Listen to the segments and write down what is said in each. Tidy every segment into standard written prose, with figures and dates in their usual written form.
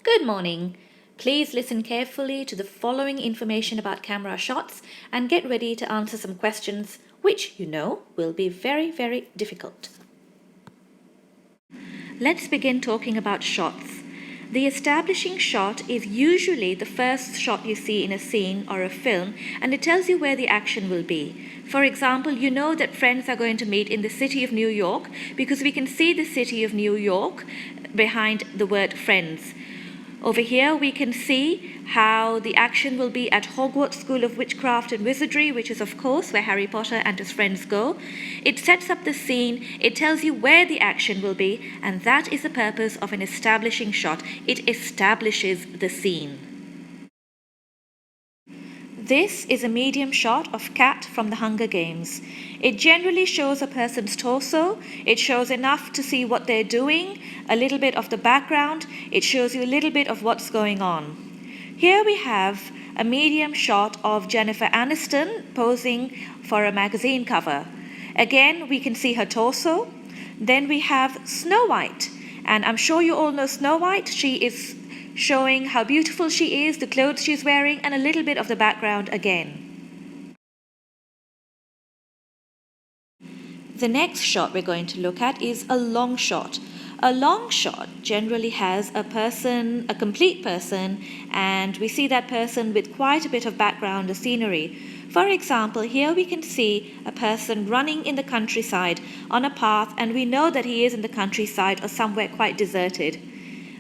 Good morning. Please listen carefully to the following information about camera shots and get ready to answer some questions which you know will be very, very difficult. Let's begin talking about shots. The establishing shot is usually the first shot you see in a scene or a film, and it tells you where the action will be. For example, you know that friends are going to meet in the city of New York because we can see the city of New York behind the word friends. Over here we can see how the action will be at Hogwarts School of Witchcraft and Wizardry, which is of course where Harry Potter and his friends go. It sets up the scene, it tells you where the action will be, and that is the purpose of an establishing shot. It establishes the scene. This is a medium shot of Cat from the Hunger Games. It generally shows a person's torso. It shows enough to see what they're doing, a little bit of the background. It shows you a little bit of what's going on. Here we have a medium shot of Jennifer Aniston posing for a magazine cover. Again, we can see her torso. Then we have Snow White. And I'm sure you all know Snow White. She is showing how beautiful she is, the clothes she's wearing, and a little bit of the background again. The next shot we're going to look at is a long shot. A long shot generally has a person, a complete person, and we see that person with quite a bit of background or scenery. For example, here we can see a person running in the countryside on a path, and we know that he is in the countryside or somewhere quite deserted.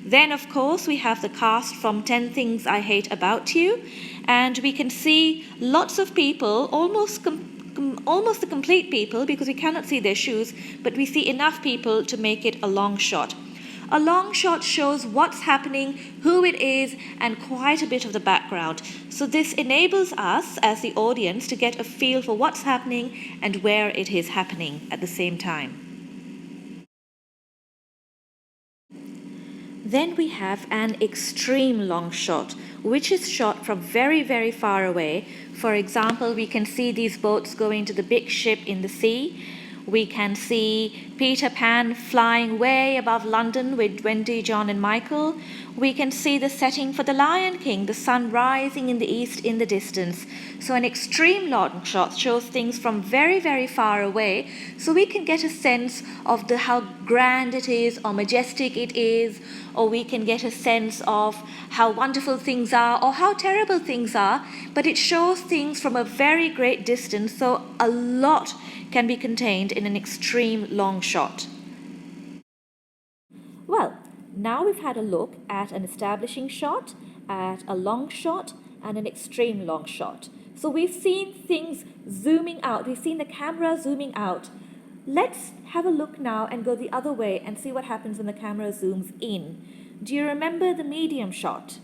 Then, of course, we have the cast from 10 Things I Hate About You, and we can see lots of people, almost the complete people, because we cannot see their shoes, but we see enough people to make it a long shot. A long shot shows what's happening, who it is, and quite a bit of the background. So this enables us, as the audience, to get a feel for what's happening and where it is happening at the same time. Then we have an extreme long shot, which is shot from very, very far away. For example, we can see these boats going to the big ship in the sea. We can see Peter Pan flying way above London with Wendy, John and Michael. We can see the setting for the Lion King, the sun rising in the east in the distance. So an extreme long shot shows things from very, very far away, so we can get a sense of how grand it is or majestic it is, or we can get a sense of how wonderful things are or how terrible things are, but it shows things from a very great distance, so a lot can be contained in an extreme long shot. Well, now we've had a look at an establishing shot, at a long shot, and an extreme long shot. So we've seen things zooming out, we've seen the camera zooming out. Let's have a look now and go the other way and see what happens when the camera zooms in. Do you remember the medium shot?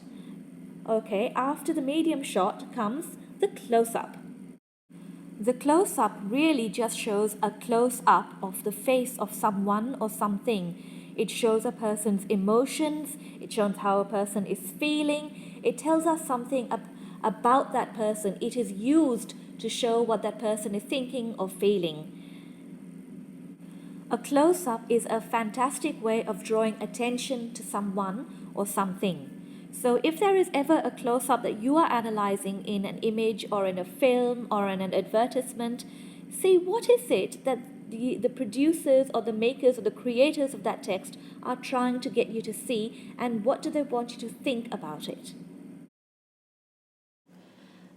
Okay, after the medium shot comes the close-up. The close-up really just shows a close-up of the face of someone or something. It shows a person's emotions, it shows how a person is feeling, it tells us something about that person. It is used to show what that person is thinking or feeling. A close-up is a fantastic way of drawing attention to someone or something. So if there is ever a close-up that you are analyzing in an image or in a film or in an advertisement, see what is it that the producers or the makers or the creators of that text are trying to get you to see, and what do they want you to think about it.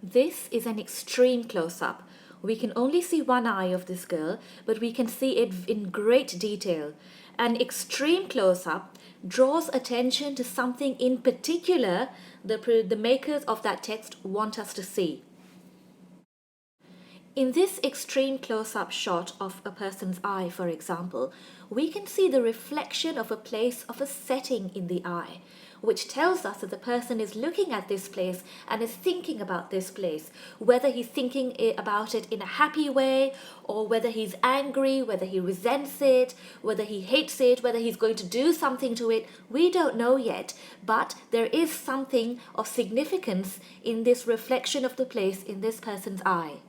This is an extreme close-up. We can only see one eye of this girl, but we can see it in great detail. An extreme close-up draws attention to something in particular the makers of that text want us to see. In this extreme close-up shot of a person's eye, for example, we can see the reflection of a place, of a setting in the eye, which tells us that the person is looking at this place and is thinking about this place, whether he's thinking about it in a happy way, or whether he's angry, whether he resents it, whether he hates it, whether he's going to do something to it. We don't know yet, but there is something of significance in this reflection of the place in this person's eye.